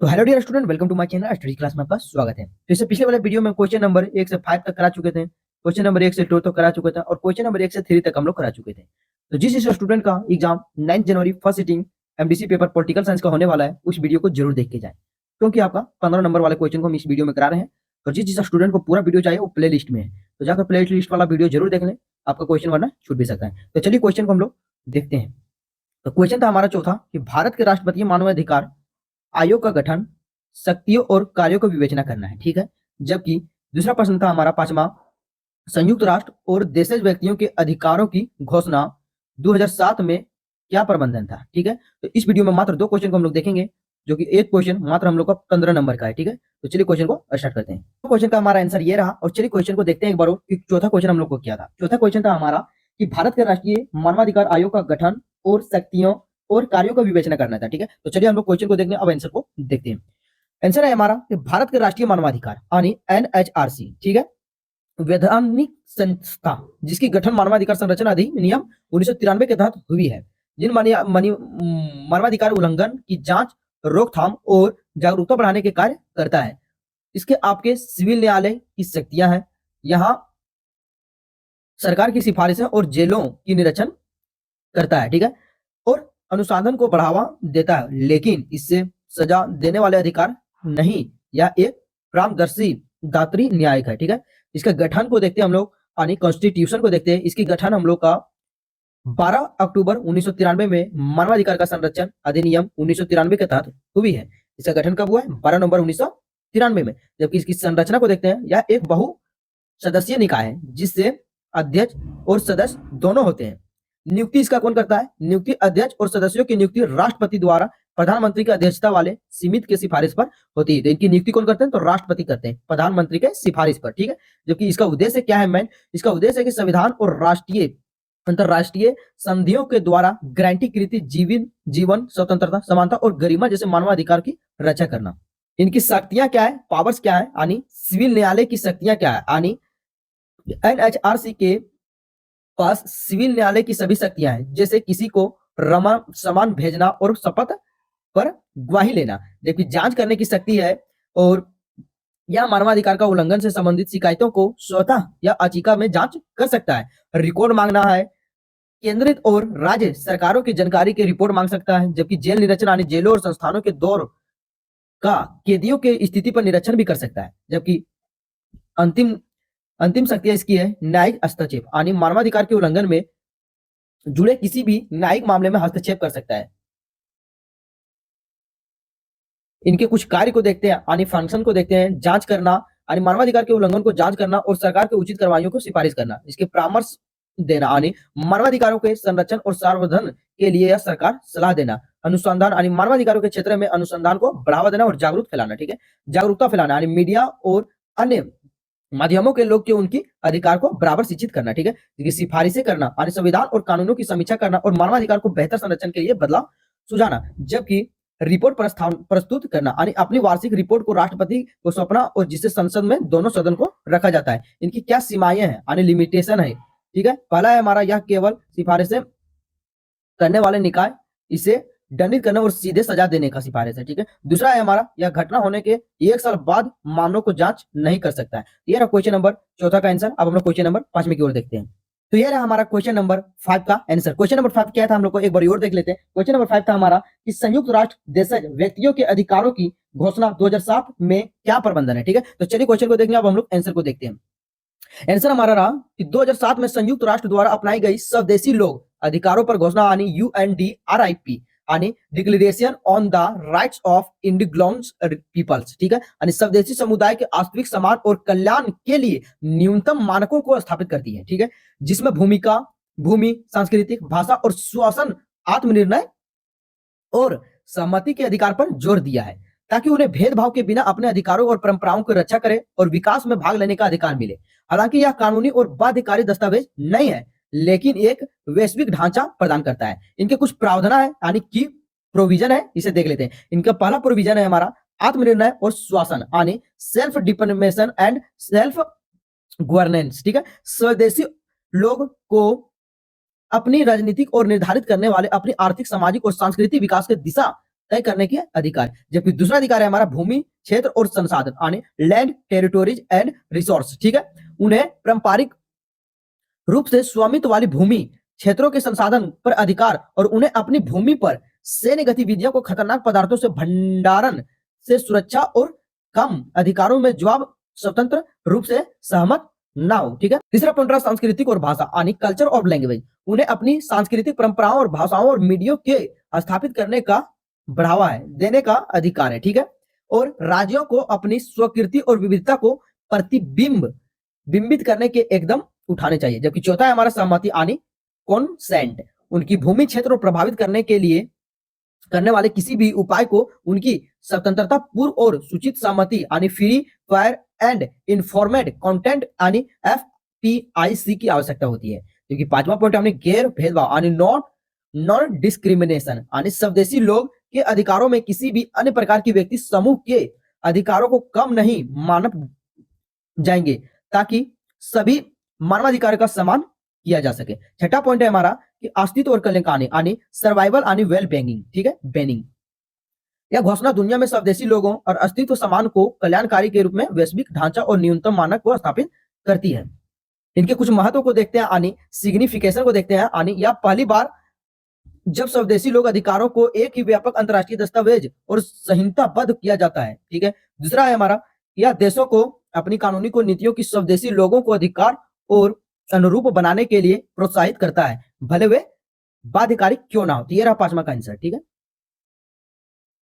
तो hello dear student, welcome to my channel study class में आपका स्वागत है। तो इससे पिछले वाले वीडियो में क्वेश्चन नंबर 1 से 5 तक करा चुके थे, क्वेश्चन नंबर 1 से 2 तक करा चुके थे और क्वेश्चन नंबर 1 से 3 तक हम लोग करा चुके थे। तो जिस स्टूडेंट का एग्जाम 9 जनवरी first sitting MDC paper political science का होने वाला है, उस वीडियो को जरूर देख के जाए, क्योंकि आपका 15 नंबर वाले क्वेश्चन को हम इस वीडियो में करा रहे हैं। तो जिस स्टूडेंट को पूरा वीडियो चाहिए वो प्ले लिस्ट में है, तो जाकर प्ले लिस्ट वाला वीडियो जरूर देख लें, आपका क्वेश्चन वरना छूट भी सकता है। तो चलिए क्वेश्चन को हम लोग देखते हैं। तो क्वेश्चन था हमारा चौथा कि भारत के राष्ट्रपति मानवाधिकार आयोग का गठन, शक्तियों और कार्यों को विवेचना करना है, ठीक है। जबकि दूसरा प्रश्न था हमारा पांचवा, संयुक्त राष्ट्र और देशज व्यक्तियों के अधिकारों की घोषणा 2007 में क्या प्रबंधन था, ठीक है। तो इस वीडियो में मात्र 2 क्वेश्चन को हम लोग देखेंगे, जो कि एक क्वेश्चन मात्र हम लोग का 15 नंबर का है, ठीक है। तो चलिए क्वेश्चन को स्टार्ट करते हैं। तो क्वेश्चन का हमारा आंसर ये रहा और चलिए क्वेश्चन को देखते हैं एक बार और कि चौथा क्वेश्चन हम लोग को क्या था। चौथा क्वेश्चन था हमारा कि भारत के राष्ट्रीय मानवाधिकार आयोग का गठन और शक्तियों और कार्यों का विवेचना करना था, ठीक है। तो चलिए हम लोग क्वेश्चन को देखते हैं, अब आंसर को देखते हैं। आंसर है हमारा कि भारत के राष्ट्रीय मानवाधिकार यानी एनएचआरसी, ठीक है, वैधानिक संस्था जिसकी गठन मानवाधिकार संरक्षण अधिनियम 1993 के तहत हुई है, जिन मानवाधिकार उल्लंघन की जांच, रोकथाम और जागरूकता बढ़ाने के कार्य करता है। इसके आपके सिविल न्यायालय की शक्तियां हैं, यहाँ सरकार की सिफारिशें और जेलों की निरीक्षण करता है, ठीक है, और अनुसंधान को बढ़ावा देता है, लेकिन इससे सजा देने वाले अधिकार नहीं, या एक परामर्शी दात्री न्यायिक है, ठीक है। इसका गठन को देखते हैं हम लोग, यानी कॉन्स्टिट्यूशन को देखते हैं। इसकी गठन हम लोग का 12 अक्टूबर 1993 में मानवाधिकार का संरक्षण अधिनियम 1993 के तहत हुई है। इसका गठन कब हुआ है? 12 नवंबर 1993 में। जबकि इसकी संरचना को देखते हैं, यह एक बहु सदस्यीय निकाय है जिससे अध्यक्ष और सदस्य दोनों होते हैं। नियुक्ति इसका कौन करता है? नियुक्ति अध्यक्ष और सदस्यों की नियुक्ति राष्ट्रपति द्वारा प्रधानमंत्री की अध्यक्षता वाले समिति के सिफारिश पर होती है। तो इनकी नियुक्ति कौन करते हैं? तो राष्ट्रपति करते हैं प्रधानमंत्री के सिफारिश पर, ठीक है। जबकि इसका उद्देश्य क्या है? मैन, इसका उद्देश्य है कि संविधान और राष्ट्रीय अंतरराष्ट्रीय संधियों के द्वारा गारंटी जीवन स्वतंत्रता, समानता और गरिमा जैसे मानवाधिकार की रक्षा करना। इनकी शक्तियां क्या है? पावर्स क्या है? यानी सिविल न्यायालय की शक्तियां क्या है? यानी एनएचआरसी के पास सिविल न्यायालय की सभी शक्तियां हैं, जैसे किसी को सामान भेजना और शपथ पर गवाही लेना। जबकि जांच करने की शक्ति है और यह मानवाधिकार का उल्लंघन से संबंधित शिकायतों को स्वतः या याचिका में जांच कर सकता है। रिकॉर्ड मांगना है, केंद्रित और राज्य सरकारों की जानकारी की रिपोर्ट मांग सकता है। जबकि जेल निरीक्षण यानी जेलों और संस्थानों के दौर का कैदियों की स्थिति पर निरीक्षण भी कर सकता है। जबकि अंतिम शक्ति इसकी है न्यायिक हस्तक्षेप, यानी मानवाधिकार के उल्लंघन में जुड़े किसी भी न्यायिक मामले में हस्तक्षेप कर सकता है। इनके कुछ कार्य को देखते हैं, यानी फंक्शन को देखते हैं। जांच करना यानी मानवाधिकार के उल्लंघन को जांच करना और सरकार के उचित कार्रवाइयों को सिफारिश करना। इसके परामर्श देना यानी मानवाधिकारों के संरक्षण और संवर्धन के लिए यह सरकार सलाह देना। अनुसंधान यानी मानवाधिकारों के क्षेत्र में अनुसंधान को बढ़ावा देना और जागरूक फैलाना, ठीक है, जागरूकता फैलाना यानी मीडिया और अन्य माध्यमों के लोग के उनकी अधिकार को बराबर शिक्षित करना, ठीक है। सिफारिशें करना यानी संविधान और कानूनों की समीक्षा करना और मानवाधिकार को बेहतर संरक्षण के लिए बदलाव सुझाना। जबकि रिपोर्ट प्रस्तुत करना यानी अपनी वार्षिक रिपोर्ट को राष्ट्रपति को सौंपना और जिसे संसद में दोनों सदन को रखा जाता है। इनकी क्या सीमाएं हैं यानी लिमिटेशन है, ठीक है। पहला है हमारा, यह केवल सिफारिशें करने वाले निकाय इसे दंडित करने और सीधे सजा देने का सिफारिश है, ठीक है। दूसरा है हमारा, यह घटना होने के 1 साल बाद मामलों को जांच नहीं कर सकता है। यह रहा क्वेश्चन नंबर चौथा का आंसर। अब हम लोग क्वेश्चन नंबर 5 में की ओर देखते हैं। तो यह रहा हमारा क्वेश्चन नंबर 5 का आंसर। क्वेश्चन नंबर 5 क्या था, हम लोग को एक बार और देख लेते हैं। क्वेश्चन नंबर 5 था हमारा कि संयुक्त राष्ट्र देशज व्यक्तियों के अधिकारों की घोषणा 2007 में क्या प्रबंधन है, ठीक है। तो चलिए क्वेश्चन को देखेंगे, अब हम लोग आंसर को देखते हैं। आंसर हमारा रहा कि 2007 में संयुक्त राष्ट्र द्वारा अपनाई गई स्वदेशी लोग अधिकारों पर घोषणा यानी यूएनडीआरआईपी यानी declaration on the rights of indigenous peoples, ठीक है, यानी स्वदेशी समुदाय के वास्तविक सम्मान और कल्याण के लिए न्यूनतम मानकों को स्थापित करती है, ठीक है, जिसमें भूमि, सांस्कृतिक, भाषा और श्वसन, आत्मनिर्णय और सहमति के अधिकार पर जोर दिया है, ताकि उन्हें भेदभाव के बिना अपने अधिकारों और परंपराओं की रक्षा करे और विकास में भाग लेने का अधिकार मिले। हालांकि यह कानूनी और बाध्यकारी दस्तावेज नहीं है, लेकिन एक वैश्विक ढांचा प्रदान करता है। इनके कुछ प्रावधान है यानी कि प्रोविजन है, इसे देख लेते हैं। इनका पहला प्रोविजन है हमारा आत्मनिर्णय और श्वसन यानी self determination and self governance, ठीक है। स्वदेशी लोग को अपनी राजनीतिक और निर्धारित करने वाले अपनी आर्थिक, सामाजिक और सांस्कृतिक विकास की दिशा तय करने के अधिकार। जबकि दूसरा अधिकार है हमारा भूमि, क्षेत्र और संसाधन, यानी लैंड, टेरिटोरीज एंड रिसोर्स, ठीक है। उन्हें पारंपरिक रूप से स्वामित्व वाली भूमि, क्षेत्रों के संसाधन पर अधिकार और उन्हें अपनी भूमि पर सैन्य गतिविधियों को खतरनाक पदार्थों से भंडारण से सुरक्षा और कम अधिकारों में जवाब स्वतंत्र रूप से सहमत ना हो, ठीक है। तीसरा पॉइंट रहा सांस्कृतिक और भाषा, यानी कल्चर और लैंग्वेज। उन्हें अपनी सांस्कृतिक परंपराओं और भाषाओं और मीडिया के स्थापित करने का बढ़ावा है, देने का अधिकार है, ठीक है। और राज्यों को अपनी स्वकीर्ति और विविधता को बिंबित करने के एकदम उठाने चाहिए। जबकि चौथा है हमारा सहमति, यानी कॉन्सेंट। उनकी भूमि क्षेत्र को प्रभावित करने के लिए करने वाले किसी भी उपाय को उनकी स्वतंत्रता पूर्व और सूचित सहमति, यानी free, fire and informed content, यानी FPIC की आवश्यकता होती है। क्योंकि पांचवा पॉइंट हमने गैर भेदभाव, यानी नॉन डिस्क्रिमिनेशन, यानी स्वदेशी लोग के अधिकारों में किसी भी अन्य प्रकार की व्यक्ति समूह के अधिकारों को कम नहीं माना जाएंगे, ताकि सभी मानवाधिकार का सम्मान किया जा सके। छठा पॉइंट है हमारा कि अस्तित्व और कल्याण, यानी सर्वाइवल, यानी वेल बेंगिंग, ठीक है, बेनिंग। यह घोषणा दुनिया में स्वदेशी लोगों और अस्तित्व समान को कल्याणकारी के रूप में वैश्विक ढांचा और न्यूनतम मानक को स्थापित करती है। इनके कुछ महत्व को देखते हैं, यानी सिग्निफिकेशन को देखते हैं, यानी यह पहली बार जब स्वदेशी लोग अधिकारों को एक ही व्यापक अंतर्राष्ट्रीय दस्तावेज और संहिताबद्ध किया जाता है, ठीक है। दूसरा है हमारा, यह देशों को अपनी कानूनी को नीतियों की स्वदेशी लोगों को अधिकार और अनुरूप बनाने के लिए प्रोत्साहित करता है, भले वे बाध्यकारी क्यों ना हो। तो ये रहा पांचवा का आंसर, ठीक है।